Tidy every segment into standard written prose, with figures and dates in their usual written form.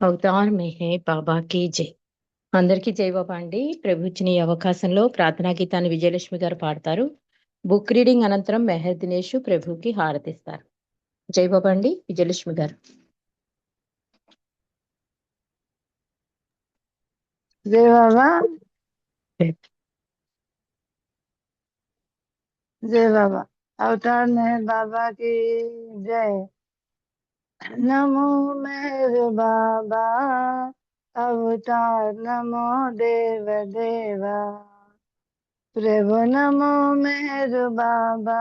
Avatar మెహే బాబాకి జై. అందరికీ జై బాబా అండి. ప్రభు ఇచ్చిన ఈ అవకాశంలో ప్రార్థనా గీతాన్ని విజయలక్ష్మి గారు పాడతారు. బుక్ రీడింగ్ అనంతరం మెహర్ దినేష్ ప్రభుకి హారతిస్తారు. జై బాబా అండి. విజయలక్ష్మి గారు. जय बाबा जय बाबा। अवतार मेहर बाबा की जय। नमो मेहर बाबा अवतार नमो देव देवा। प्रभु नमो मेहर बाबा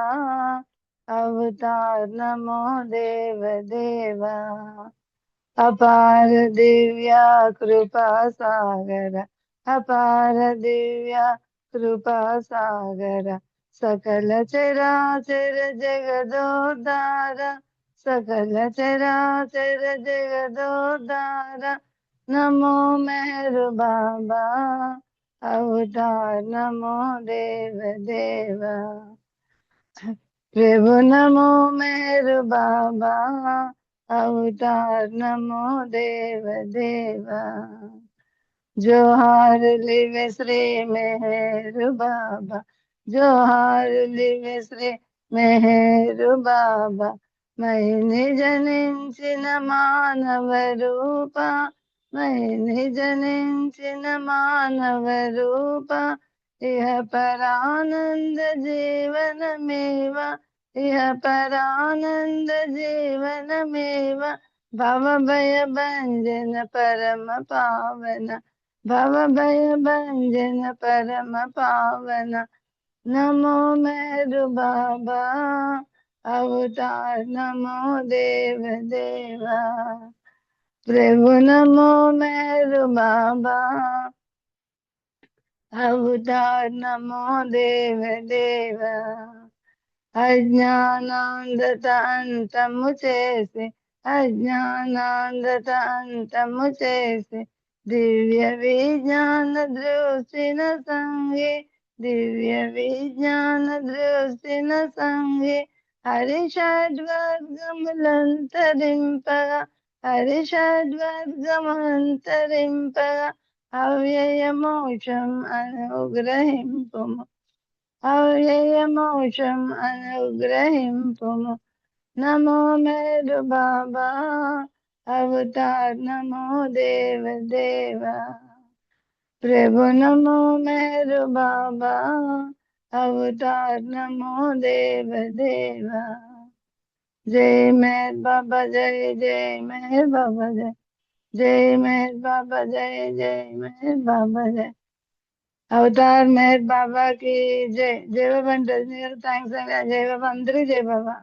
अवतार नमो देव देवा। अपार दिव्या कृपा सागर अपार दिव्या कृपा सागर सकल चराचर जगदोद्धार सकल चराचर जगदोद्धार। नमो मेहर बाबा अवतार नमो देव देवा। प्रभु नमो मेहर बाबा अवतार नमो देव देवा। जोहार लिवे श्री मेहर बाबा जोहार लिवे श्री मेहर बाबा। मही जनिंచిన మానవ రూప మही జనించిన మానవ రూప ఇహ పరానంద జీవనమేవ ఇహ పరానంద జీవనమేవ భవ భయ భంజన పరమ పావన భవ భయ భంజన పరమ పావన। नमो मेहर बाबा अवतार नमो देव देवा। प्रभु नमो मेहर बाबा अवतार नमो देव देवा। అజ్ఞానాంధత అంతము చేసి అజ్ఞానాంధత అంతము చేసి దివ్య విజ్ఞాన దృష్టిన సంగి దివ్య విజ్ఞాన దృష్టిన సంగి హరిషడ్వర్గములంతరింపగా హరిషడ్వర్గమంతరింపగా అవ్యయ మోక్షం అనుగ్రహింపుము అవ్యయ మోక్షం అనుగ్రహింపుము। నమో మేరు బాబా अवतार नमो देव देवा। प्रभु नमो मेहर बाबा अवतार नमो देव देवा। जय मेहर बाबा जय जय मेहर बाबा जय जय मेहर बाबा जय जय मेहर बाबा जय। अवतार मेहर बाबा की जय। जय बाबा థ్యాంక్స్ అండి। జై బాబా అందరూ జై బాబా।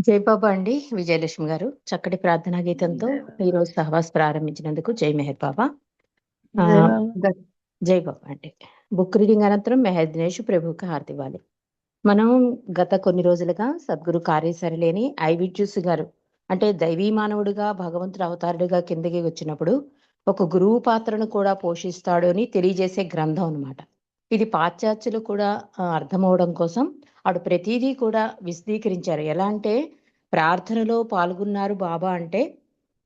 జై బాబా అండి. విజయలక్ష్మి గారు చక్కటి ప్రార్థనా గీతంతో ఈ రోజు సహవాస్ ప్రారంభించినందుకు జై మెహర్ బాబా. జై బాబా జై బాబా అండి. బుక్ రీడింగ్ అనంతరం మెహర్ దినేష్ ప్రభుకి హారతి ఇవ్వాలి. మనం గత కొన్ని రోజులుగా సద్గురు కార్యసరలేని ఐవిడ్యూస్ గారు అంటే దైవీ మానవుడిగా భగవంతుడు అవతారుడిగా కిందకి వచ్చినప్పుడు ఒక గురువు పాత్రను కూడా పోషిస్తాడు అని తెలియజేసే గ్రంథం అన్నమాట. ఇది పాశ్చాత్యులు కూడా అర్థమవడం కోసం ఆడు ప్రతిదీ కూడా విశదీకరించారు. ఎలా అంటే ప్రార్థనలో పాల్గొన్నారు బాబా అంటే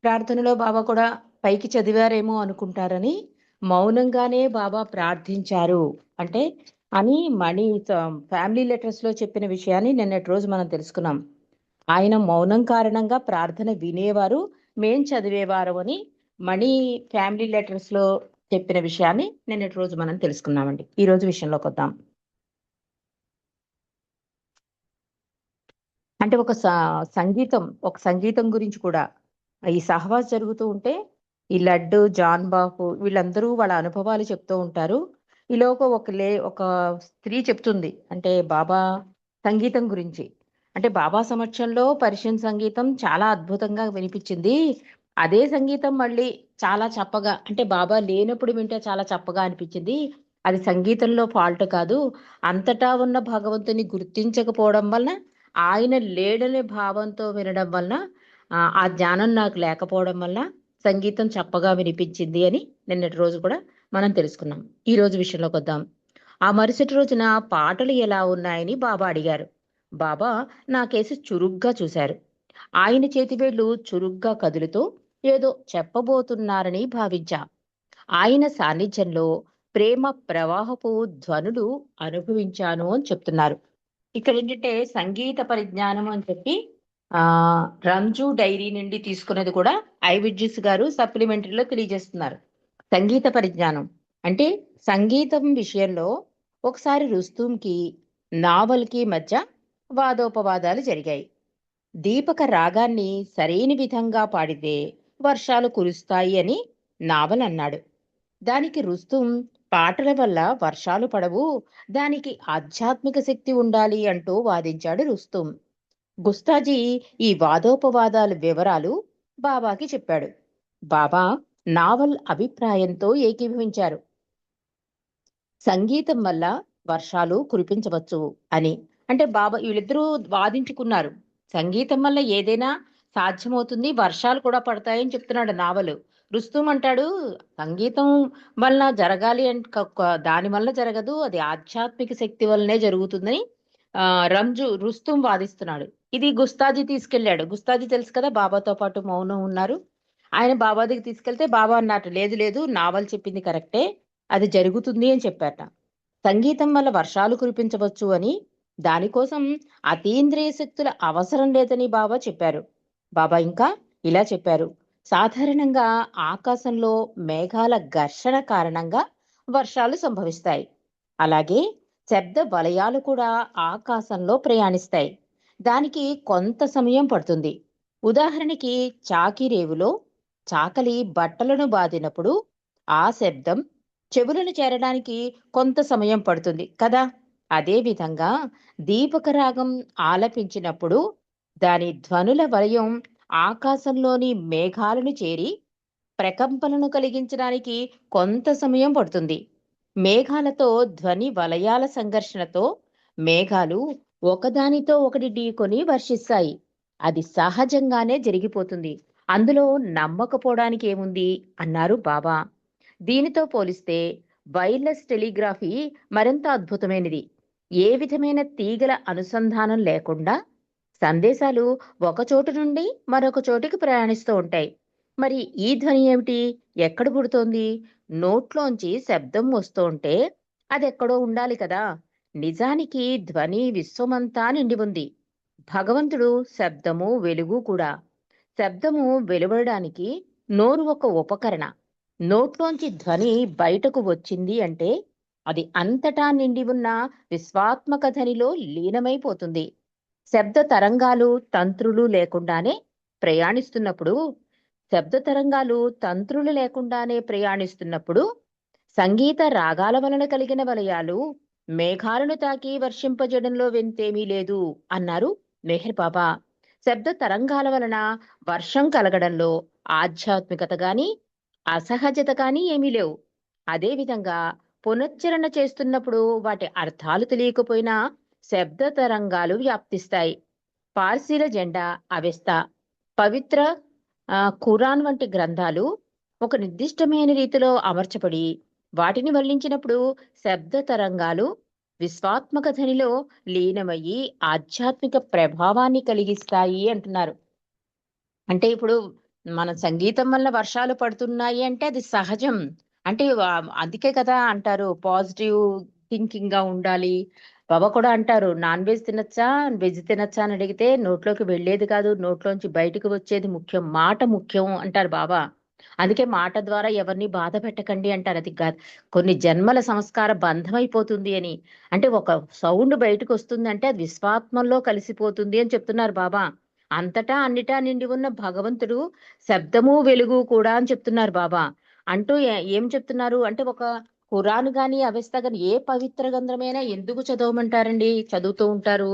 ప్రార్థనలో బాబా కూడా పైకి చదివారేమో అనుకుంటారని మౌనంగానే బాబా ప్రార్థించారు అంటే అని మణి ఫ్యామిలీ లెటర్స్ లో చెప్పిన విషయాన్ని నిన్నటి రోజు మనం తెలుసుకున్నాం. ఆయన మౌనం కారణంగా ప్రార్థన వినేవారు, మేం చదివేవారు అని మణి ఫ్యామిలీ లెటర్స్ లో చెప్పిన విషయాన్ని నిన్నటి రోజు మనం తెలుసుకున్నామండి. ఈ రోజు విషయంలోకి వద్దాం. అంటే ఒక సంగీతం గురించి కూడా ఈ సహవాస్ జరుగుతూ ఉంటే ఈ లడ్డు జాన్ బాబు వీళ్ళందరూ వాళ్ళ అనుభవాలు చెప్తూ ఉంటారు. ఈలోగా ఒక స్త్రీ చెప్తుంది అంటే బాబా సంగీతం గురించి. అంటే బాబా సమక్షంలో పర్షియన్ సంగీతం చాలా అద్భుతంగా వినిపించింది. అదే సంగీతం మళ్ళీ చాలా చప్పగా అంటే బాబా లేనప్పుడు వింటే చాలా చప్పగా అనిపించింది. అది సంగీతంలో ఫాల్ట్ కాదు, అంతటా ఉన్న భగవంతుని గుర్తించకపోవడం వలన ఆయన లేడనే భావంతో వినడం వలన ఆ జ్ఞానం నాకు లేకపోవడం వల్ల సంగీతం చప్పగా వినిపించింది అని నిన్నటి రోజు కూడా మనం తెలుసుకున్నాం. ఈ రోజు విషయంలోకి వద్దాం. ఆ మరుసటి రోజున పాటలు ఎలా ఉన్నాయని బాబా అడిగారు. బాబా నా కేసు చురుగ్గా చూశారు. ఆయన చేతివేళ్లు చురుగ్గా కదులుతూ ఏదో చెప్పబోతున్నారని భావించా. ఆయన సాన్నిధ్యంలో ప్రేమ ప్రవాహపు ధ్వనులు అనుభవించాను అని చెప్తున్నారు. ఇక్కడ ఏంటంటే సంగీత పరిజ్ఞానం అని చెప్పి ఆ రంజు డైరీ నుండి తీసుకున్నది కూడా ఐవిడ్జిస్ గారు సప్లిమెంటరీలో తెలియజేస్తున్నారు. సంగీత పరిజ్ఞానం అంటే సంగీతం విషయంలో ఒకసారి రుస్తుంకి నావల్కి మధ్య వాదోపవాదాలు జరిగాయి. దీపక రాగాన్ని సరైన విధంగా పాడితే వర్షాలు కురుస్తాయి అని నావల్ అన్నాడు. దానికి రుస్తుం పాటల వల్ల వర్షాలు పడవు, దానికి ఆధ్యాత్మిక శక్తి ఉండాలి అంటూ వాదించాడు రుస్తుం. గుస్తాజీ ఈ వాదోపవాదాల వివరాలు బాబాకి చెప్పాడు. బాబా నావల్ అభిప్రాయంతో ఏకీభవించారు. సంగీతం వల్ల వర్షాలు కురిపించవచ్చు అని. అంటే బాబా వీళ్ళిద్దరూ వాదించుకున్నారు. సంగీతం వల్ల ఏదైనా సాధ్యమవుతుంది, వర్షాలు కూడా పడతాయని చెప్తున్నాడు నావలు. రుస్తుం అంటాడు సంగీతం వల్ల జరగాలి అంటే దాని వల్ల జరగదు, అది ఆధ్యాత్మిక శక్తి వల్లనే జరుగుతుందని రుస్తుం వాదిస్తున్నాడు. ఇది గుస్తాజీ తీసుకెళ్లాడు. గుస్తాజీ తెలుసు కదా, బాబాతో పాటు మౌనం ఉన్నారు. ఆయన బాబా దగ్గర తీసుకెళ్తే బాబా అన్నట్టు లేదు లేదు నావల్ చెప్పింది కరెక్టే, అది జరుగుతుంది అని చెప్పారట. సంగీతం వల్ల వర్షాలు కురిపించవచ్చు అని, దానికోసం అతీంద్రియ శక్తుల అవసరం లేదని బాబా చెప్పారు. బాబా ఇంకా ఇలా చెప్పారు, సాధారణంగా ఆకాశంలో మేఘాల ఘర్షణ కారణంగా వర్షాలు సంభవిస్తాయి. అలాగే శబ్ద వలయాలు కూడా ఆకాశంలో ప్రయాణిస్తాయి. దానికి కొంత సమయం పడుతుంది. ఉదాహరణకి చాకిరేవులో చాకలి బట్టలను బాదినప్పుడు ఆ శబ్దం చెవులను చేరడానికి కొంత సమయం పడుతుంది కదా. అదే విధంగా దీపక రాగం ఆలపించినప్పుడు దాని ధ్వనుల వలయం ఆకాశంలోని మేఘాలను చేరి ప్రకంపనను కలిగించడానికి కొంత సమయం పడుతుంది. మేఘాలతో ధ్వని వలయాల సంఘర్షణతో మేఘాలు ఒకదానితో ఒకటి ఢీకొని వర్షిస్తాయి. అది సహజంగానే జరిగిపోతుంది, అందులో నమ్మకపోవడానికి ఏముంది అన్నారు బాబా. దీనితో పోలిస్తే వైర్లెస్ టెలిగ్రఫీ మరింత అద్భుతమైనది. ఏ విధమైన తీగల అనుసంధానం లేకుండా సందేశాలు ఒక చోటు నుండి మరొక చోటికి ప్రయాణిస్తూ ఉంటాయి. మరి ఈ ధ్వని ఏమిటి, ఎక్కడ పుడుతోంది? నోట్లోంచి శబ్దం వస్తూ ఉంటే అది ఎక్కడో ఉండాలి కదా. నిజానికి ధ్వని విశ్వమంతా నిండి ఉంది. భగవంతుడు శబ్దము వెలుగు కూడా. శబ్దము వెలువడడానికి నోరు ఒక ఉపకరణ. నోట్లోంచి ధ్వని బయటకు వచ్చింది అంటే అది అంతటా నిండి ఉన్న విశ్వాత్మక ధ్వనిలో లీనమైపోతుంది. శబ్ద తరంగాలు తంత్రులు లేకుండానే ప్రయాణిస్తున్నప్పుడు ప్రయాణిస్తున్నప్పుడు సంగీత రాగాల వలన కలిగిన వలయాలు మేఘాలను తాకి వర్షింపజేయడంలో వింతేమీ లేదు అన్నారు మెహర్ బాబా. శబ్ద తరంగాల వలన వర్షం కలగడంలో ఆధ్యాత్మికత గాని అసహజత కానీ ఏమీ లేవు. అదేవిధంగా పునశ్చరణ చేస్తున్నప్పుడు వాటి అర్థాలు తెలియకపోయినా శబ్ద తరంగాలు వ్యాప్తిస్తాయి. పార్సీల జెండా, అవెస్తా, పవిత్ర ఖురాన్ వంటి గ్రంథాలు ఒక నిర్దిష్టమైన రీతిలో అమర్చబడి వాటిని వల్లించినప్పుడు శబ్ద తరంగాలు విశ్వాత్మక ధ్వనిలో లీనమయ్యి ఆధ్యాత్మిక ప్రభావాన్ని కలిగిస్తాయి అంటున్నారు. అంటే ఇప్పుడు మన సంగీతం వల్ల వర్షాలు పడుతున్నాయి అంటే అది సహజం. అంటే అందుకే కదా అంటారు పాజిటివ్ థింకింగ్ గా ఉండాలి. బాబా కూడా అంటారు నాన్ వెజ్ తినచ్చా, వెజ్ తినచ్చా అని అడిగితే నోట్లోకి వెళ్ళేది కాదు, నోట్లోంచి బయటకు వచ్చేది ముఖ్యం, మాట ముఖ్యం అంటారు బాబా. అందుకే మాట ద్వారా ఎవరిని బాధ పెట్టకండి అంటారు. అది కొన్ని జన్మల సంస్కార బంధమైపోతుంది అని. అంటే ఒక సౌండ్ బయటకు వస్తుంది అంటే అది విశ్వాత్మంలో కలిసిపోతుంది అని చెప్తున్నారు బాబా. అంతటా అన్నిటా నిండి ఉన్న భగవంతుడు శబ్దము వెలుగు కూడా అని చెప్తున్నారు బాబా. అంటూ ఏం చెప్తున్నారు అంటే ఒక ఖురాన్ గాని అవెస్తా గాని ఏ పవిత్ర గ్రంథమైనా ఎందుకు చదవమంటారండి? చదువుతూ ఉంటారు.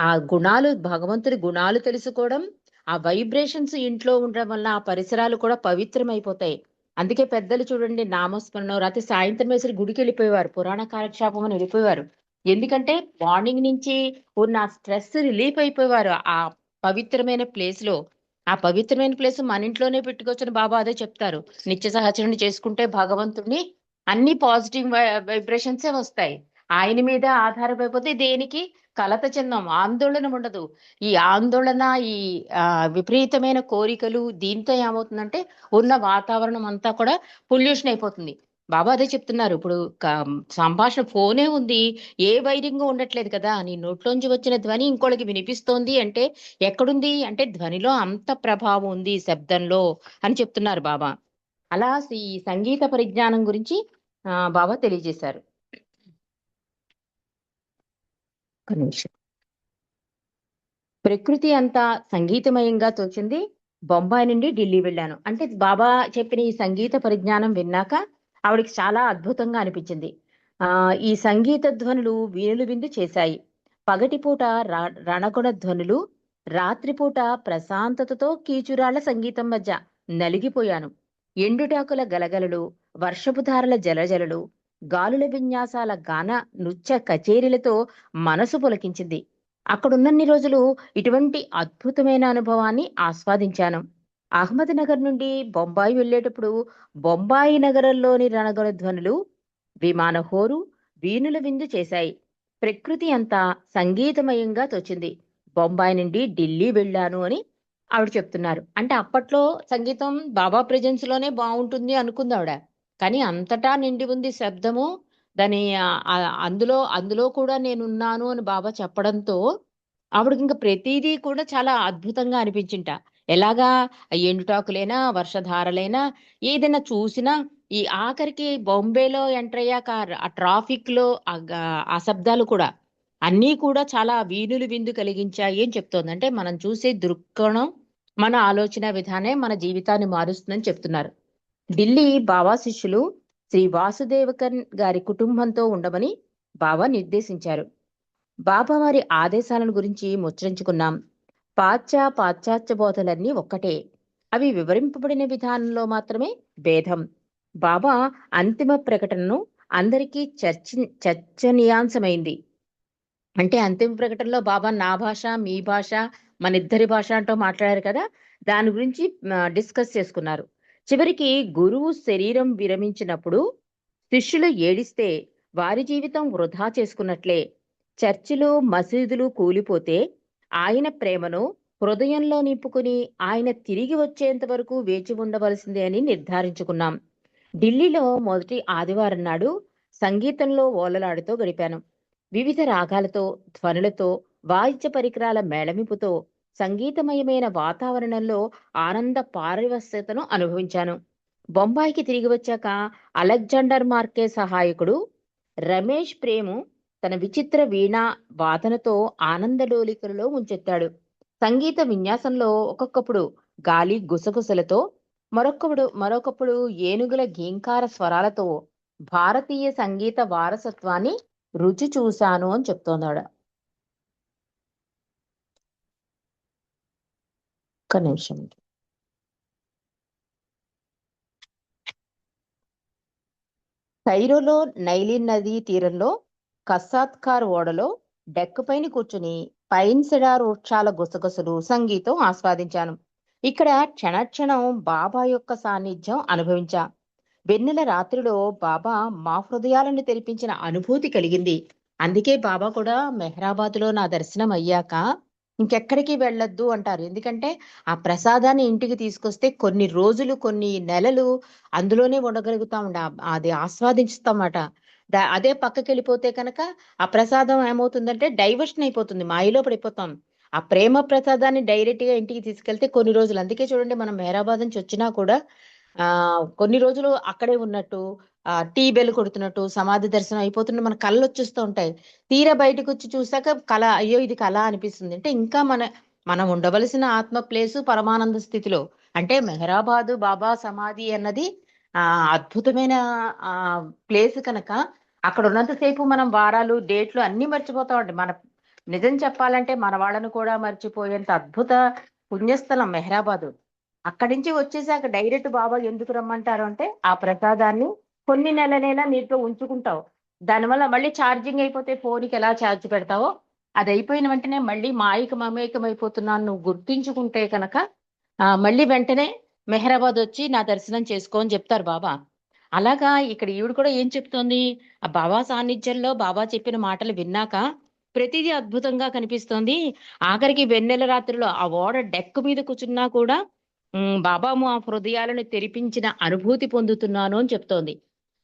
ఆ గుణాలు, భగవంతుడి గుణాలు తెలుసుకోవడం, ఆ వైబ్రేషన్స్ ఇంట్లో ఉండడం వల్ల ఆ పరిసరాలు కూడా పవిత్రమైపోతాయి. అందుకే పెద్దలు చూడండి నామస్మరణ రాత్రి సాయంత్రం వేసరి గుడికి వెళ్ళిపోయేవారు, పురాణ కాలక్షేపం అని వెళ్ళిపోయేవారు. ఎందుకంటే మార్నింగ్ నుంచి ఉన్న స్ట్రెస్ రిలీఫ్ అయిపోయేవారు ఆ పవిత్రమైన ప్లేస్ లో. ఆ పవిత్రమైన ప్లేస్ మన ఇంట్లోనే పెట్టుకోవచ్చని బాబా అదే చెప్తారు. నిత్య సహచరణ చేసుకుంటే భగవంతుణ్ణి అన్ని పాజిటివ్ వైబ్రేషన్సే వస్తాయి. ఆయన మీద ఆధారపడిపోతే దేనికి కలత చెందాం, ఆందోళన ఉండదు. ఈ ఆందోళన, ఈ విపరీతమైన కోరికలు దీంతో ఏమవుతుందంటే ఉన్న వాతావరణం అంతా కూడా పొల్యూషన్ అయిపోతుంది. బాబా అదే చెప్తున్నారు. ఇప్పుడు సంభాషణ ఫోనే ఉంది, ఏ వైరింగ్ ఉండట్లేదు కదా. నీ నోట్లోంచి వచ్చిన ధ్వని ఇంకోళ్ళకి వినిపిస్తోంది అంటే ఎక్కడుంది అంటే ధ్వనిలో అంత ప్రభావం ఉంది, శబ్దంలో అని చెప్తున్నారు బాబా. అలా ఈ సంగీత పరిజ్ఞానం గురించి బాబా తెలియజేశారు. ఒక నిమిషం. ప్రకృతి అంతా సంగీతమయంగా తోచింది. బొంబాయి నుండి ఢిల్లీ వెళ్ళాను అంటే బాబా చెప్పిన ఈ సంగీత పరిజ్ఞానం విన్నాక ఆవిడికి చాలా అద్భుతంగా అనిపించింది. ఈ సంగీత ధ్వనులు వీణులు విందు చేశాయి. పగటిపూట రణగుణ ధ్వనులు, రాత్రిపూట ప్రశాంతతతో కీచురాళ్ల సంగీతం మధ్య నలిగిపోయాను. ఎండుటాకుల గలగలలు, వర్షపు ధారల జలజలలు, గాలుల విన్యాసాల గాన నృత్య కచేరీలతో మనసు పులకించింది. అక్కడున్నన్ని రోజులు ఇటువంటి అద్భుతమైన అనుభవాన్ని ఆస్వాదించాను. అహ్మద్‌నగర్ నుండి బొంబాయి వెళ్ళేటప్పుడు బొంబాయి నగరంలోని రణగొణ ధ్వనులు, విమాన హోరు, వీణుల విందు చేశాయి. ప్రకృతి అంతా సంగీతమయంగా తోచింది. బొంబాయి నుండి ఢిల్లీ వెళ్ళాను అని ఆవిడ చెప్తున్నారు. అంటే అప్పట్లో సంగీతం బాబా ప్రెజెన్స్ లోనే బావుంటుంది అనుకుంది ఆవిడ. కానీ అంతటా నిండి ఉంది శబ్దము. దాని అందులో అందులో కూడా నేనున్నాను అని బాబా చెప్పడంతో ఆవిడకింక ప్రతీదీ కూడా చాలా అద్భుతంగా అనిపించింట. ఎలాగా ఎండుటాకులైనా, వర్షధారలైనా, ఏదైనా చూసినా ఈ ఆఖరికి బాంబేలో ఎంటర్ అయ్యాక ఆ ట్రాఫిక్‌లో ఆ శబ్దాలు కూడా అన్నీ కూడా చాలా వీణులు విందు కలిగించాయి అని చెప్తోంది. అంటే మనం చూసే దృక్కోణం, మన ఆలోచన విధానే మన జీవితాన్ని మారుస్తుందని చెప్తున్నారు. ఢిల్లీ బాబా శిష్యులు శ్రీ వాసుదేవకన్ గారి కుటుంబంతో ఉండమని బాబా నిర్దేశించారు. బాబా వారి ఆదేశాలను గురించి ముచ్చరించుకున్నాం. పాశ్చాత్య బోధలన్నీ ఒక్కటే. అవి వివరింపబడిన విధానంలో మాత్రమే భేదం. బాబా అంతిమ ప్రకటనను అందరికీ చర్చనీయాంశమైంది. అంటే అంతిమ ప్రకటనలో బాబా నా భాష, మీ భాష, మనిద్దరి భాష అంటూ మాట్లాడారు కదా. దాని గురించి డిస్కస్ చేసుకున్నారు. చివరికి గురువు శరీరం విరమించినప్పుడు శిష్యులు ఏడిస్తే వారి జీవితం వృధా చేసుకున్నట్లే. చర్చిలు, మసీదులు కూలిపోతే ఆయన ప్రేమను హృదయంలో నింపుకుని ఆయన తిరిగి వచ్చేంత వరకు వేచి ఉండవలసిందే అని నిర్ధారించుకున్నాం. ఢిల్లీలో మొదటి ఆదివారం నాడు సంగీతంలో ఓలలాడుతూ గడిపాను. వివిధ రాగాలతో, ధ్వనులతో, వాయిద్య పరికరాల మేళమింపుతో సంగీతమయమైన వాతావరణంలో ఆనంద పారవస్యతను అనుభవించాను. బొంబాయికి తిరిగి వచ్చాక అలెగ్జాండర్ మార్కే సహాయకుడు రమేష్ ప్రేము తన విచిత్ర వీణా వాదనతో ఆనందడోలికలలో ముంచెత్తాడు. సంగీత విన్యాసంలో ఒక్కొక్కప్పుడు గాలి గుసగుసలతో, మరొకప్పుడు ఏనుగుల గీంకార స్వరాలతో భారతీయ సంగీత వారసత్వాన్ని రుచి చూశాను అని చెప్తోందావిడ. ఒక్క నిమిషం. కైరోలో నైలిన్ నదీ తీరంలో కస్సాత్కార్ ఓడలో డెక్కుపైన కూర్చుని పైన్ సెడార్ వృక్షాల గుసగుసలు, సంగీతం ఆస్వాదించాను. ఇక్కడ క్షణక్షణం బాబా యొక్క సాన్నిధ్యం అనుభవించా. వెన్నెల రాత్రిలో బాబా మా హృదయాలను తెరిపించిన అనుభూతి కలిగింది. అందుకే బాబా కూడా మెహ్రాబాద్లో నా దర్శనం అయ్యాక ఇంకెక్కడికి వెళ్ళొద్దు అంటారు. ఎందుకంటే ఆ ప్రసాదాన్ని ఇంటికి తీసుకొస్తే కొన్ని రోజులు, కొన్ని నెలలు అందులోనే ఉండగలుగుతామండి. అది ఆస్వాదిస్తామట. అదే పక్కకెళ్ళిపోతే కనుక ఆ ప్రసాదం ఏమవుతుందంటే డైవర్షన్ అయిపోతుంది. మాయలో పడిపోతాం. ఆ ప్రేమ ప్రసాదాన్ని డైరెక్ట్ గా ఇంటికి తీసుకెళ్తే కొన్ని రోజులు. అందుకే చూడండి, మనం మెహరాబాద్ నుంచి వచ్చినా కూడా కొన్ని రోజులు అక్కడే ఉన్నట్టు, టీ బెల్ కొడుతున్నట్టు, సమాధి దర్శనం అయిపోతుంటే మన కళ్ళు వచ్చేస్తూ ఉంటాయి. తీరా బయటకు వచ్చి చూసాక కళ, అయ్యో ఇది కళ అనిపిస్తుంది. అంటే ఇంకా మనం ఉండవలసిన ఆత్మ ప్లేసు పరమానంద స్థితిలో. అంటే మెహరాబాదు బాబా సమాధి అన్నది అద్భుతమైన ప్లేస్ కనుక అక్కడ ఉన్నంతసేపు మనం వారాలు, డేట్లు అన్ని మర్చిపోతామండి. నిజం చెప్పాలంటే మన వాళ్ళను కూడా మర్చిపోయేంత అద్భుత పుణ్యస్థలం మెహరాబాదు. అక్కడి నుంచి వచ్చేసాక డైరెక్ట్ బాబా ఎందుకు రమ్మంటారు అంటే ఆ ప్రసాదాన్ని కొన్ని నెలలైనా నీతో ఉంచుకుంటావు. దానివల్ల మళ్ళీ ఛార్జింగ్ అయిపోతే ఫోన్కి ఎలా ఛార్జ్ పెడతావో, అది అయిపోయిన వెంటనే మళ్ళీ మాయకు మమేకం అయిపోతున్నాను నువ్వు గుర్తించుకుంటే కనుక మళ్ళీ వెంటనే మెహరాబాద్ వచ్చి నా దర్శనం చేసుకో అని చెప్తారు బాబా. అలాగా ఇక్కడ ఈవిడ కూడా ఏం చెప్తోంది, ఆ బాబా సాన్నిధ్యంలో బాబా చెప్పిన మాటలు విన్నాక ప్రతిదీ అద్భుతంగా కనిపిస్తోంది. ఆఖరికి వెన్నెల రాత్రిలో ఆ ఓడ డెక్ మీద కూర్చున్నా కూడా బాబా మా హృదయాలను తెరిపించిన అనుభూతి పొందుతున్నాను అని చెప్తోంది.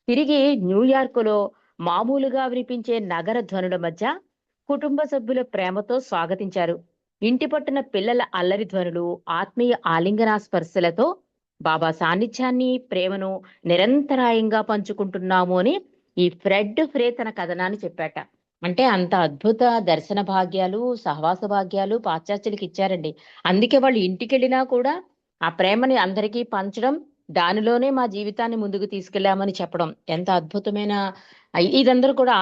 తిరిగి న్యూయార్క్‌లో మామూలుగా వినిపించే నగర ధ్వనుల మధ్య కుటుంబ సభ్యుల ప్రేమతో స్వాగతించారు. ఇంటి పట్టున పిల్లల అల్లరి ధ్వనులు, ఆత్మీయ ఆలింగన స్పర్శలతో బాబా సాన్నిధ్యాన్ని, ప్రేమను నిరంతరాయంగా పంచుకుంటున్నాము అని ఈ ఫ్రెడ్ ఫ్రే తన కథనాన్ని చెప్పాట. అంటే అంత అద్భుత దర్శన భాగ్యాలు, సహవాస భాగ్యాలు పాశ్చాత్యులకి ఇచ్చారండి. అందుకే వాళ్ళు ఇంటికెళ్ళినా కూడా ఆ ప్రేమని అందరికీ పంచడం, దానిలోనే మా జీవితాన్ని ముందుకు తీసుకెళ్ళామని చెప్పడం. ఎంత అద్భుతమైన ఇదందరూ కూడా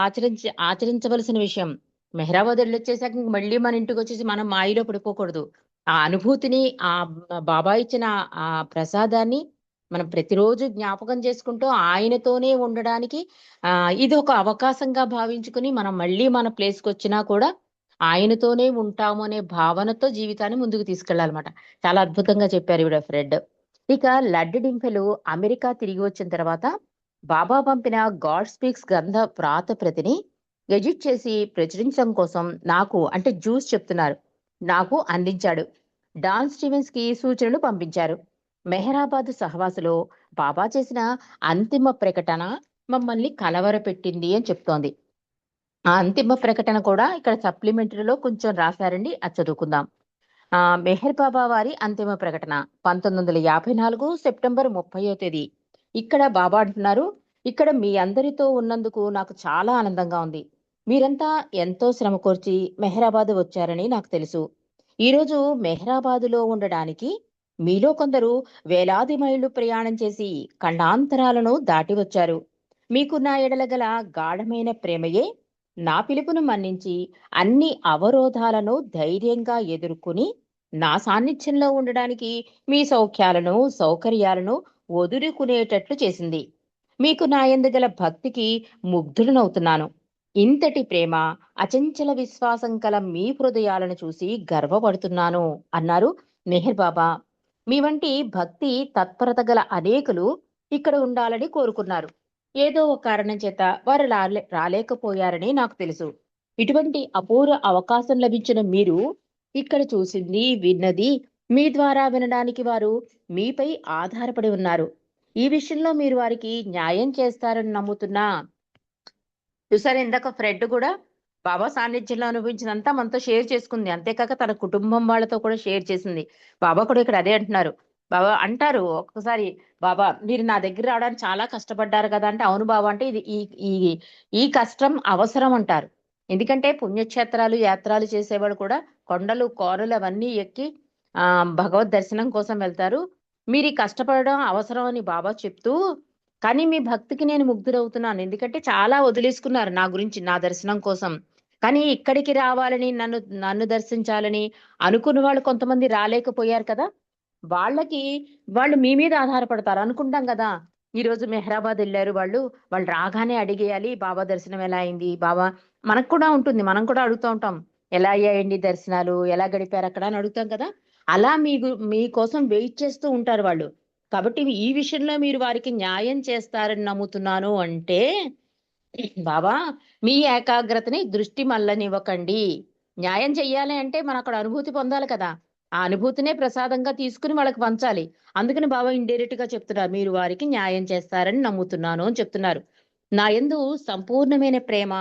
ఆచరించవలసిన విషయం. మెహరాబాద్ ఎళ్ళొచ్చేసాక ఇంక మళ్ళీ మన ఇంటికొచ్చేసి మనం మాయలో పడిపోకూడదు. ఆ అనుభూతిని బాబా ఇచ్చిన ఆ ప్రసాదాన్ని మనం ప్రతిరోజు జ్ఞాపకం చేసుకుంటూ ఆయనతోనే ఉండడానికి ఇదొక అవకాశంగా భావించుకుని మనం మళ్ళీ మన ప్లేస్‌కొచ్చినా కూడా ఆయనతోనే ఉంటాము అనే భావనతో జీవితాన్ని ముందుకు తీసుకెళ్ళాలన్నమాట. చాలా అద్భుతంగా చెప్పారు ఈవిడ ఫ్రెడ్. ఇక లడ్డు డింపెలు అమెరికా తిరిగి వచ్చిన తర్వాత బాబా పంపిన గాడ్ స్పీక్స్ గ్రంథ వ్రాత ప్రతిని ఎడిట్ చేసి ప్రచురించడం కోసం నాకు అంటే జ్యూస్ చెప్తున్నారు. నాకు అందించాడు. డాన్ స్టీవెన్స్ కి సూచనలు పంపించారు. మెహరాబాద్ సహవాసులో బాబా చేసిన అంతిమ ప్రకటన మమ్మల్ని కలవరపెట్టింది అని చెప్తోంది. ఆ అంతిమ ప్రకటన కూడా ఇక్కడ సప్లిమెంటరీలో కొంచెం రాశారండి. అది చదువుకుందాం. మెహర్ బాబా వారి అంతిమ ప్రకటన 1954 సెప్టెంబర్ 30వ తేదీ. ఇక్కడ బాబా అంటున్నారు, ఇక్కడ మీ అందరితో ఉన్నందుకు నాకు చాలా ఆనందంగా ఉంది. మీరంతా ఎంతో శ్రమ కోర్చి మెహరాబాద్ వచ్చారని నాకు తెలుసు. ఈరోజు మెహరాబాదులో ఉండడానికి మీలో కొందరు వేలాది మైళ్ళు ప్రయాణం చేసి ఖండాంతరాలను దాటి వచ్చారు. మీకు నా ఎడల గల గాఢమైన ప్రేమయే నా పిలుపును మన్నించి అన్ని అవరోధాలను ధైర్యంగా ఎదుర్కొని నా సాన్నిధ్యంలో ఉండడానికి మీ సౌఖ్యాలను, సౌకర్యాలను వదులుకునేటట్లు చేసింది. మీకు నా యందు గల భక్తికి ముగ్ధుడనవుతున్నాను. ఇంతటి ప్రేమ, అచంచల విశ్వాసం కల మీ హృదయాలను చూసి గర్వపడుతున్నాను అన్నారు మెహర్ బాబా. మీ వంటి భక్తి తత్పరత గల అనేకులు ఇక్కడ ఉండాలని కోరుకున్నారు. ఏదో ఒక కారణం చేత వారు రాలేకపోయారని నాకు తెలుసు. ఇటువంటి అపూర్వ అవకాశం లభించిన మీరు ఇక్కడ చూసింది, విన్నది మీ ద్వారా వినడానికి వారు మీపై ఆధారపడి ఉన్నారు. ఈ విషయంలో మీరు వారికి న్యాయం చేస్తారని నమ్ముతున్నా. చూసారా ఇందాక ఫ్రెడ్ కూడా బాబా సాన్నిధ్యంలో అనుభవించినంతా మనతో షేర్ చేసుకుంది. అంతేకాక తన కుటుంబం వాళ్ళతో కూడా షేర్ చేసింది. బాబా కూడా ఇక్కడ అదే అంటున్నారు. బాబా అంటారు ఒక్కొక్కసారి, బాబా మీరు నా దగ్గర రావడానికి చాలా కష్టపడ్డారు కదా అంటే, అవును బాబా అంటే ఇది ఈ ఈ ఈ కష్టం అవసరం అంటారు. ఎందుకంటే పుణ్యక్షేత్రాలు, యాత్రలు చేసేవాడు కూడా కొండలు, కోరలు అవన్నీ ఎక్కి భగవద్ దర్శనం కోసం వెళ్తారు. మీరు ఈ కష్టపడడం అవసరం అని బాబా చెప్తూ, కానీ మీ భక్తికి నేను ముగ్ధుడవుతున్నాను. ఎందుకంటే చాలా వదిలేసుకున్నారు నా గురించి, నా దర్శనం కోసం. కానీ ఇక్కడికి రావాలని, నన్ను నన్ను దర్శించాలని అనుకున్న వాళ్ళు కొంతమంది రాలేకపోయారు కదా! వాళ్ళకి వాళ్ళు మీ మీద ఆధారపడతారు. అనుకుంటాం గదా! ఈరోజు మెహరాబాద్ ఎళ్లారు వాళ్ళు. వాళ్ళు రాగానే అడిగేయాలి, బాబా దర్శనం ఎలా అయింది? బాబా మనకు కూడా ఉంటుంది. మనం కూడా అడుగుతూ ఉంటాం. ఎలా అయ్యాయండి దర్శనాలు? ఎలా గడిపారక్కడ అని అడుగుతాం కదా! అలా మీకోసం వెయిట్ చేస్తూ ఉంటారు వాళ్ళు. కాబట్టి ఈ విషయంలో మీరు వారికి న్యాయం చేస్తారని నమ్ముతున్నాను అంటే, బాబా మీ ఏకాగ్రతని దృష్టి మళ్ళనివ్వకండి. న్యాయం చెయ్యాలి అంటే మనం అక్కడ అనుభూతి పొందాలి కదా! ఆ అనుభూతినే ప్రసాదంగా తీసుకొని వాళ్ళకి పంచాలి. అందుకని బాబా ఇండైరెక్ట్ గా చెప్తున్నారు. మీరు వారికి న్యాయం చేస్తారని నమ్ముతున్నాను అని చెప్తున్నారు. నా యందు సంపూర్ణమైన ప్రేమ,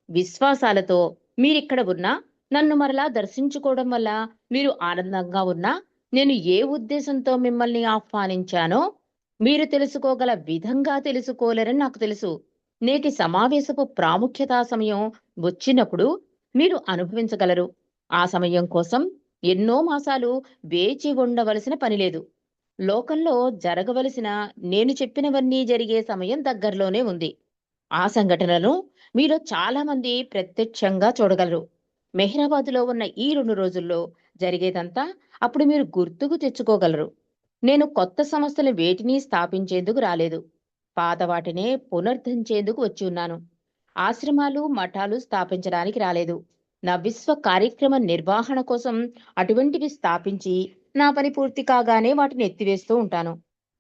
విశ్వాసాలతో మీరిక్కడ ఉన్నా, నన్ను మరలా దర్శించుకోవడం వల్ల మీరు ఆనందంగా ఉన్నా, నేను ఏ ఉద్దేశంతో మిమ్మల్ని ఆహ్వానించానో మీరు తెలుసుకోగల విధంగా తెలుసుకోలేరని నాకు తెలుసు. నేటి సమావేశపు ప్రాముఖ్యతా సమయం వచ్చినప్పుడు మీరు అనుభవించగలరు. ఆ సమయం కోసం ఎన్నో మాసాలు వేచి ఉండవలసిన పని లేదు. లోకంలో జరగవలసిన నేను చెప్పినవన్నీ జరిగే సమయం దగ్గరలోనే ఉంది. ఆ సంఘటనలను మీలో చాలా మంది ప్రత్యక్షంగా చూడగలరు. మెహ్రాబాదులో ఉన్న ఈ 2 రోజుల్లో జరిగేదంతా అప్పుడు మీరు గుర్తుకు తెచ్చుకోగలరు. నేను కొత్త సంస్థలు వేటిని స్థాపించేందుకు రాలేదు. పాత వాటినే పునరుద్ధరించేందుకు వచ్చి ఉన్నాను. ఆశ్రమాలు, మఠాలు స్థాపించడానికి రాలేదు. నా విశ్వ కార్యక్రమ నిర్వహణ కోసం అటువంటివి స్థాపించి, నా పని పూర్తి కాగానే వాటిని ఎత్తివేస్తూ ఉంటాను.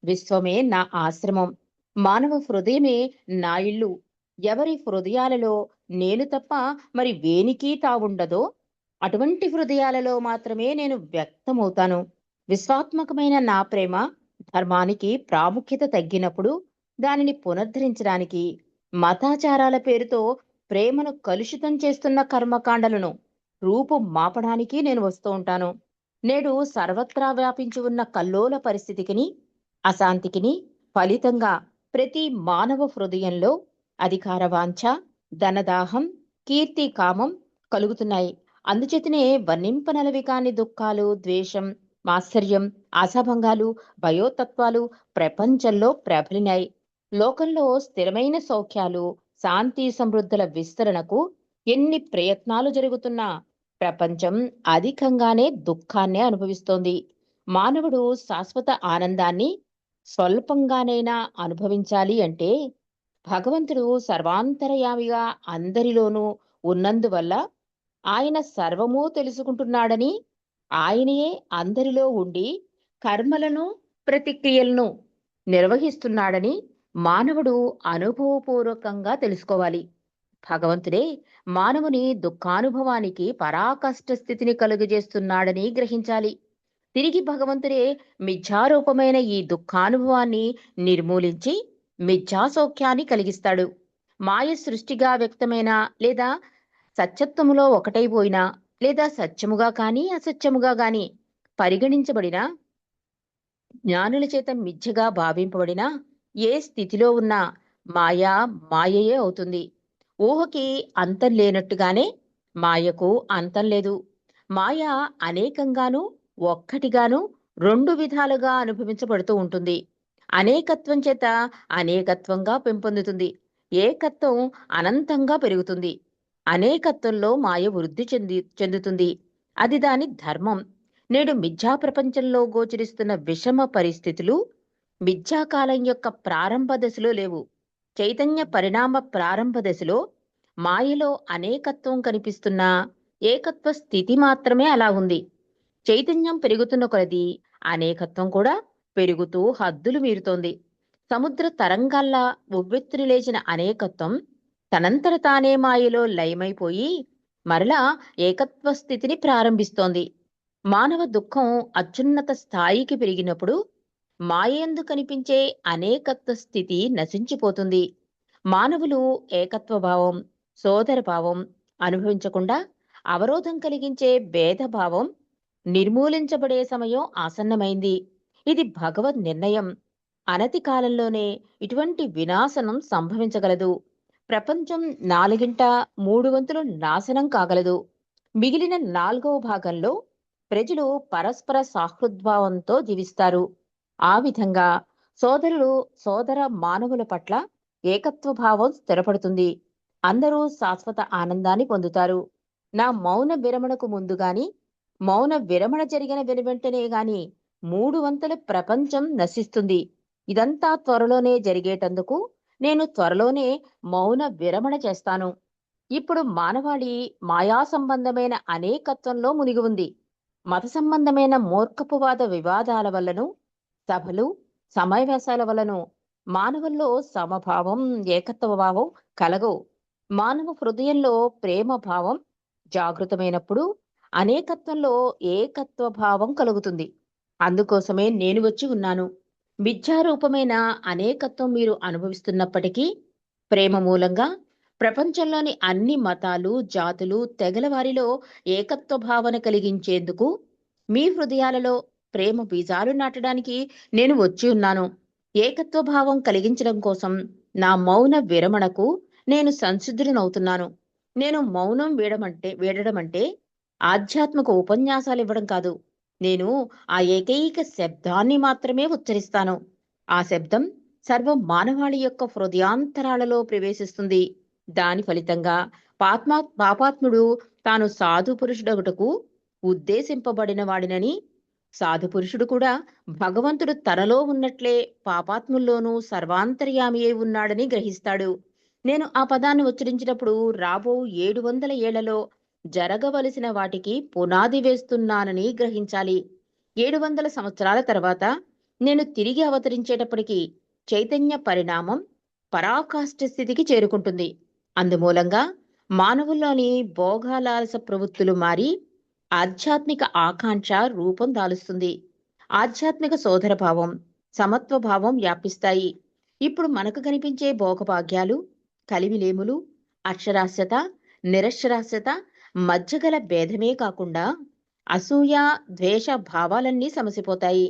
విశ్వమే నా ఆశ్రమం. మానవ హృదయమే నా ఇల్లు. ఎవరి హృదయాలలో నేను తప్ప మరి వేనికి తావుండదో అటువంటి హృదయాలలో మాత్రమే నేను వ్యక్తమవుతాను. విశ్వాత్మకమైన నా ప్రేమ ధర్మానికి ప్రాముఖ్యత తగ్గినప్పుడు దానిని పునరుద్ధరించడానికి మతాచారాల పేరుతో ప్రేమను కలుషితం చేస్తున్న కర్మకాండలను రూపు మాపడానికి నేను వస్తూ ఉంటాను. నేడు సర్వత్రా వ్యాపించి ఉన్న కల్లోల పరిస్థితికిని అశాంతికిని ఫలితంగా ప్రతి మానవ హృదయంలో అధికార వాంఛ, ధనదాహం, కీర్తి కామం కలుగుతున్నాయి. అందుచేతనే వర్ణింపనలవి కాని దుఃఖాలు, ద్వేషం, మాత్సర్యం, ఆశాభంగాలు, భయోతత్వాలు ప్రపంచంలో ప్రబలినాయి. లోకంలో స్థిరమైన సౌఖ్యాలు, శాంతి సమృద్ధుల విస్తరణకు ఎన్ని ప్రయత్నాలు జరుగుతున్నా ప్రపంచం అధికంగానే దుఃఖాన్నే అనుభవిస్తోంది. మానవుడు శాశ్వత ఆనందాన్ని స్వల్పంగానైనా అనుభవించాలి అంటే భగవంతుడు సర్వాంతర్యామిగా అందరిలోనూ ఉన్నందువల్ల ఆయన సర్వమూ తెలుసుకుంటున్నాడని, ఆయనయే అందరిలో ఉండి కర్మలను, ప్రతిక్రియలను నిర్వహిస్తున్నాడని మానవుడు అనుభవపూర్వకంగా తెలుసుకోవాలి. భగవంతుడే మానవుని దుఃఖానుభవానికి పరాకష్ట స్థితిని కలుగజేస్తున్నాడని గ్రహించాలి. తిరిగి భగవంతుడే మిథ్యారూపమైన ఈ దుఃఖానుభవాన్ని నిర్మూలించి మిథ్యా సౌఖ్యాన్ని కలిగిస్తాడు. మాయ సృష్టిగా వ్యక్తమైన లేదా సత్యత్వములో ఒకటైపోయినా లేదా సత్యముగా కానీ అసత్యముగా గాని పరిగణించబడిన జ్ఞానుల చేత మిథ్యగా భావింపబడిన ఏ స్థితిలో ఉన్నా మాయా మాయయే అవుతుంది. ఊహకి అంతం లేనట్టుగానే మాయకు అంతం లేదు. మాయ అనేకంగాను, ఒక్కటిగాను, రెండు విధాలుగా అనుభవించబడుతూ ఉంటుంది. అనేకత్వం చేత అనేకత్వంగా పెంపొందుతుంది. ఏకత్వం అనంతంగా పెరుగుతుంది. అనేకత్వంలో మాయ వృద్ధి చెందుతుంది. అది దాని ధర్మం. నేడు మిథ్యా ప్రపంచంలో గోచరిస్తున్న విషమ పరిస్థితులు మిథ్యాకాలం యొక్క ప్రారంభ దశలో లేవు. చైతన్య పరిణామ ప్రారంభ దశలో మాయలో అనేకత్వం కనిపిస్తున్న ఏకత్వ స్థితి మాత్రమే అలా ఉంది. చైతన్యం పెరుగుతున్న కొలది అనేకత్వం కూడా పెరుగుతూ హద్దులు మీరుతోంది. సముద్ర తరంగాల్లా ఉవ్వెత్తుని లేచిన అనేకత్వం తనంతట తానే మాయలో లయమైపోయి మరలా ఏకత్వ స్థితిని ప్రారంభిస్తోంది. మానవ దుఃఖం అత్యున్నత స్థాయికి పెరిగినప్పుడు మాయందు కనిపించే అనేకత్వ స్థితి నశించిపోతుంది. మానవులు ఏకత్వ భావం, సోదర భావం అనుభవించకుండా అవరోధం కలిగించే భేదభావం నిర్మూలించబడే సమయం ఆసన్నమైంది. ఇది భగవద్ నిర్ణయం. అనతి కాలంలోనే ఇటువంటి వినాశనం సంభవించగలదు. ప్రపంచం 3/4 నాశనం కాగలదు. మిగిలిన 4వ భాగంలో ప్రజలు పరస్పర సాహృద్భావంతో జీవిస్తారు. ఆ విధంగా సోదర మానవుల పట్ల ఏకత్వ భావం స్థిరపడుతుంది. అందరూ శాశ్వత ఆనందాన్ని పొందుతారు. నా మౌన విరమణకు ముందు గాని, మౌన విరమణ జరిగిన వెనువెంటనే గాని 3 వంతుల ప్రపంచం నశిస్తుంది. ఇదంతా త్వరలోనే జరిగేటందుకు నేను త్వరలోనే మౌన విరమణ చేస్తాను. ఇప్పుడు మానవాళి మాయా సంబంధమైన అనేకత్వంలో మునిగి ఉంది. మత సంబంధమైన మూర్ఖపువాద వివాదాల వల్లను, సభలు, సమావేశాల వలను మానవుల్లో సమభావం, ఏకత్వ భావం కలగవు. మానవ హృదయంలో ప్రేమ భావం జాగృతమైనప్పుడు అనేకత్వంలో ఏకత్వ భావం కలుగుతుంది. అందుకోసమే నేను వచ్చి ఉన్నాను. మిథ్యారూపమైన అనేకత్వం మీరు అనుభవిస్తున్నప్పటికీ ప్రేమ మూలంగా ప్రపంచంలోని అన్ని మతాలు, జాతులు, తెగల వారిలో ఏకత్వ భావన కలిగించేందుకు మీ హృదయాలలో ప్రేమ బీజాలు నాటడానికి నేను వచ్చి ఉన్నాను. ఏకత్వ భావం కలిగించడం కోసం నా మౌన విరమణకు నేను సంసిద్ధుడనవుతున్నాను. నేను మౌనం వీడడం అంటే ఆధ్యాత్మిక ఉపన్యాసాలు ఇవ్వడం కాదు. నేను ఆ ఏకైక శబ్దాన్ని మాత్రమే ఉచ్చరిస్తాను. ఆ శబ్దం సర్వ మానవాళి యొక్క హృదయాంతరాలలో ప్రవేశిస్తుంది. దాని ఫలితంగా పాపాత్ముడు తాను సాధు పురుషుడొకటకు ఉద్దేశింపబడిన వాడినని, సాధు పురుషుడు కూడా భగవంతుడు తనలో ఉన్నట్లే పాపాత్ముల్లోనూ సర్వాంతర్యామి అయి ఉన్నాడని గ్రహిస్తాడు. నేను ఆ పదాన్ని ఉచ్చరించినప్పుడు రాబో 700 ఏళ్లలో జరగవలసిన వాటికి పునాది వేస్తున్నానని గ్రహించాలి. 700 సంవత్సరాల తర్వాత నేను తిరిగి అవతరించేటప్పటికి చైతన్య పరిణామం పరాకాష్ఠ స్థితికి చేరుకుంటుంది. అందుమూలంగా మానవుల్లోని భోగాలాలస ప్రవృత్తులు మారి ఆధ్యాత్మిక ఆకాంక్ష రూపం దాలుస్తుంది. ఆధ్యాత్మిక సోదరభావం, సమత్వ భావం వ్యాపిస్తాయి. ఇప్పుడు మనకు కనిపించే భోగభాగ్యాలు, కలిమిలేములు, అక్షరాస్యత, నిరక్షరాస్యత మధ్యగల భేదమే కాకుండా అసూయ, ద్వేష భావాలన్నీ సమసిపోతాయి.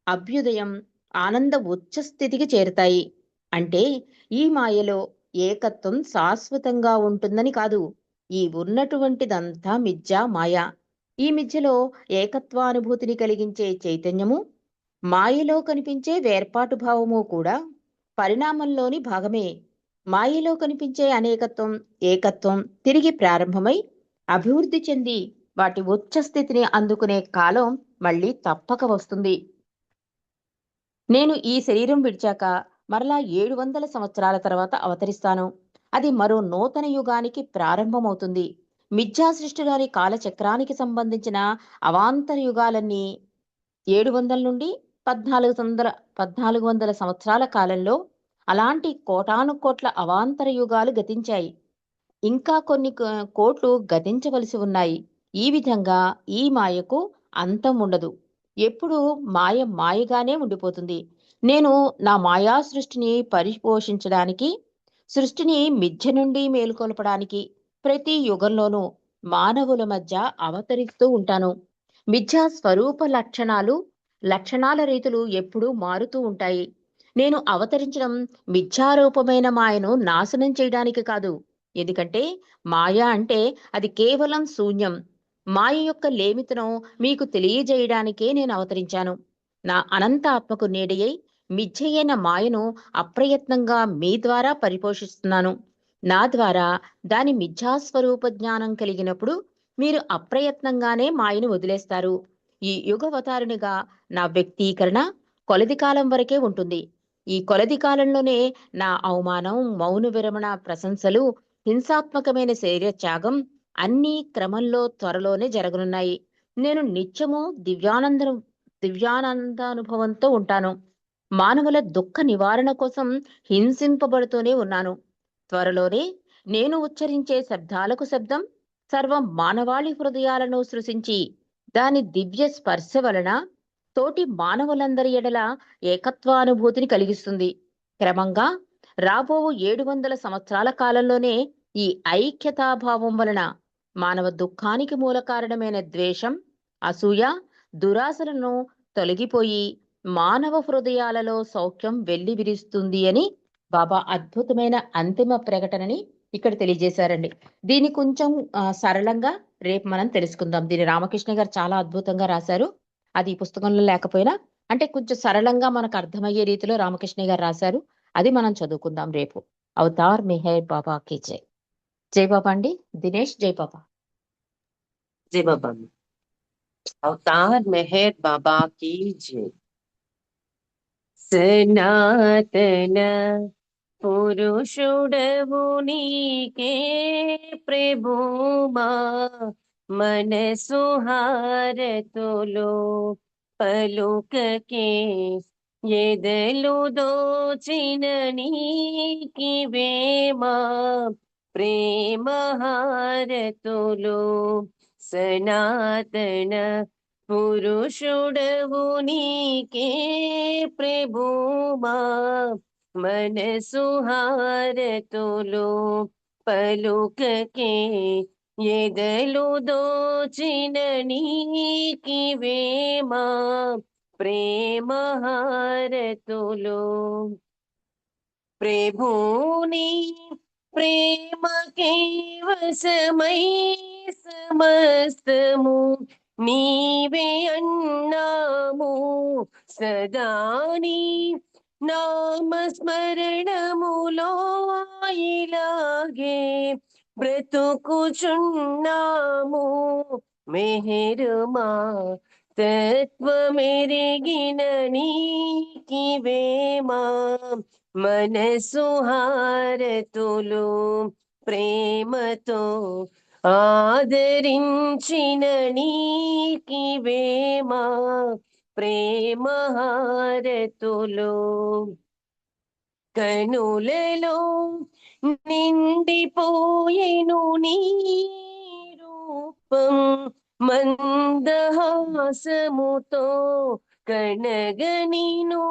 అభ్యుదయం, ఆనంద ఉచ్చ స్థితికి చేరుతాయి. అంటే ఈ మాయలో ఏకత్వం శాశ్వతంగా ఉంటుందని కాదు. ఈ ఉన్నటువంటిదంతా మిథ్య, మాయ. ఈ మిథ్యలో ఏకత్వానుభూతిని కలిగించే చైతన్యము, మాయలో కనిపించే వేర్పాటు భావము కూడా పరిణామంలోని భాగమే. మాయలో కనిపించే అనేకత్వం, ఏకత్వం తిరిగి ప్రారంభమై అభివృద్ధి చెంది వాటి ఉచ్చ స్థితిని అందుకునే కాలం మళ్ళీ తప్పక వస్తుంది. నేను ఈ శరీరం విడిచాక మరలా 700 సంవత్సరాల తర్వాత అవతరిస్తాను. అది మరో నూతన యుగానికి ప్రారంభమవుతుంది. మిథ్యా సృష్టిలోని కాలచక్రానికి సంబంధించిన అవాంతర యుగాలన్నీ 700 నుండి 1400 సంవత్సరాల కాలంలో అలాంటి కోటానుకోట్ల అవాంతర యుగాలు గతించాయి. ఇంకా కొన్ని కోట్లు గతించవలసి ఉన్నాయి. ఈ విధంగా ఈ మాయకు అంతం ఉండదు. ఎప్పుడు మాయ మాయగానే ఉండిపోతుంది. నేను నా మాయా సృష్టిని పరిపోషించడానికి, సృష్టిని మిథ్య నుండి మేలుకొల్పడానికి ప్రతి యుగంలోనూ మానవుల మధ్య అవతరిస్తూ ఉంటాను. మిథ్యా స్వరూప లక్షణాల రీతులు ఎప్పుడూ మారుతూ ఉంటాయి. నేను అవతరించడం మిథ్యారూపమైన మాయను నాశనం చేయడానికి కాదు. ఎందుకంటే మాయ అంటే అది కేవలం శూన్యం. మాయ యొక్క లేమితనం మీకు తెలియజేయడానికే నేను అవతరించాను. నా అనంత ఆత్మకు నీడయై మిథ్యయైన మాయను అప్రయత్నంగా మీ ద్వారా పరిపోషిస్తున్నాను. నా ద్వారా దాని మిథ్యాస్వరూప జ్ఞానం కలిగినప్పుడు మీరు అప్రయత్నంగానే మాయను వదిలేస్తారు. ఈ యుగవతారునిగా నా వ్యక్తీకరణ కొలది కాలం వరకే ఉంటుంది. ఈ కొలది కాలంలోనే నా అవమానం, మౌన విరమణ, ప్రశంసలు, హింసాత్మకమైన శరీర త్యాగం అన్నీ క్రమంలో త్వరలోనే జరగనున్నాయి. నేను నిత్యము దివ్యానందానుభవంతో ఉంటాను. మానవుల దుఃఖ నివారణ కోసం హింసింపబడుతూనే ఉన్నాను. త్వరలోనే నేను ఉచ్చరించే శబ్దాలకు శబ్దం సర్వ మానవాళి హృదయాలను సృశించి దాని దివ్య స్పర్శ వలన తోటి మానవులందరి ఎడల ఏకత్వానుభూతిని కలిగిస్తుంది. క్రమంగా రాబోవు 700 సంవత్సరాల కాలంలోనే ఈ ఐక్యతాభావం వలన మానవ దుఃఖానికి మూల కారణమైన ద్వేషం, అసూయ, దురాశలను తొలగిపోయి మానవ హృదయాలలో సౌఖ్యం వెల్లివిరుస్తుంది అని బాబా అద్భుతమైన అంతిమ ప్రకటనని ఇక్కడ తెలియజేశారండి. దీన్ని కొంచెం సరళంగా రేపు మనం తెలుసుకుందాం. దీన్ని రామకృష్ణ గారు చాలా అద్భుతంగా రాశారు. అది ఈ పుస్తకంలో లేకపోయినా అంటే కొంచెం సరళంగా మనకు అర్థమయ్యే రీతిలో రామకృష్ణ గారు రాశారు. అది మనం చదువుకుందాం రేపు. అవతార్ మెహర్ బాబా కి జై. జై బాబా అండి. దినేష్, జై బాబా. జై బాబా. అవతార్ మెహర్ బాబా की जय. సనాతన పురుషుడవు నీకే ప్రభుమా, మనసు హారతులో పలుకకే ఎదలు దోచిన నీకివేమా ప్రేమ హారతులో. సనాతన పురుషుడవు నీకే ప్రభుమా, మనసు హారతులో పలుకకే ఎదలు దోచిన నీకివేమా ప్రేమ హారతులో. ప్రభుని ప్రేమకే వశమై సమస్తము నీవే అన్నాము. సదాని నామస్మరణములో ఇలాగే బ్రతుకుచున్నాము. మెహరుమా తత్వమెరిగిన నీకివేమా మనసు హారతులు ప్రేమతో ఆదరించిన నీకివేమా ప్రేమ హారతులు. కనులలో నిండిపోయేను నీ రూపం మందహాసముతో కనగనిను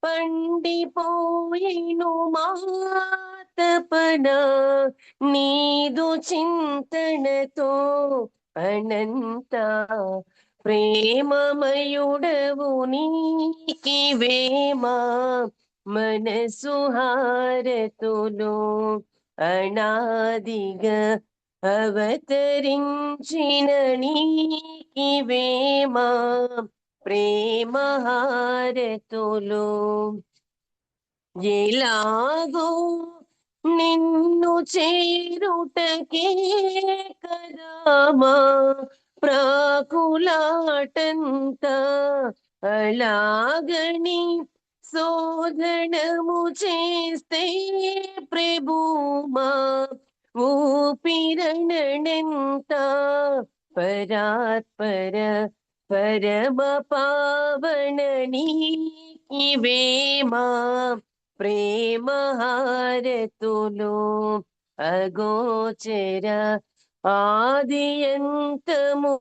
పండిపోయేను మాతపన నీదు చింతనతో అనంత ప్రేమమయుడవు నీకివేమా మనసు హారతులు అనాదిగా అవతరించిన నీకివేమా ప్రేమ హారతులు ఎలాగో నిన్ను చేరుటకే కదామా ప్రాకులాటంతా అలాగని శోధనము చేస్తే ప్రభుమా ఊపిరణెంత పరాత్పర పరమ పావన నీకివేమా ప్రేమ హారతులు అగోచర ఆదియంతము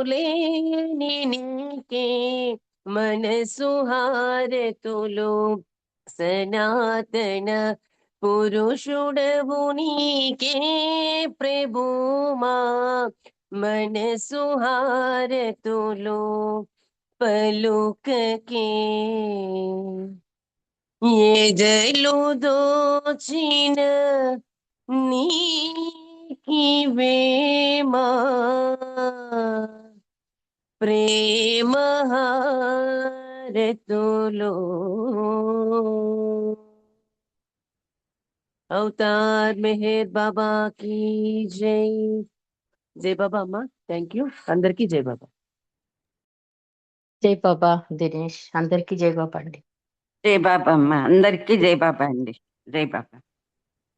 లేని నీకే మనసు హారతులు సనాతన పురుషుడవు నీకే ప్రభుమా మనసు హారతులు పలుకకే ఎదలు దోచిన నీకివేమా ప్రేమ హారతులు అవతార్ మెహర్ బాబా की జై జై బాబా అమ్మ థ్యాంక్ యూ అందరికీ జై బాబా జై బాబా దినేష్ అందరికీ జై బాబా అండి జై బాబా అమ్మ అందరికీ జై బాబా అండి జై బాబా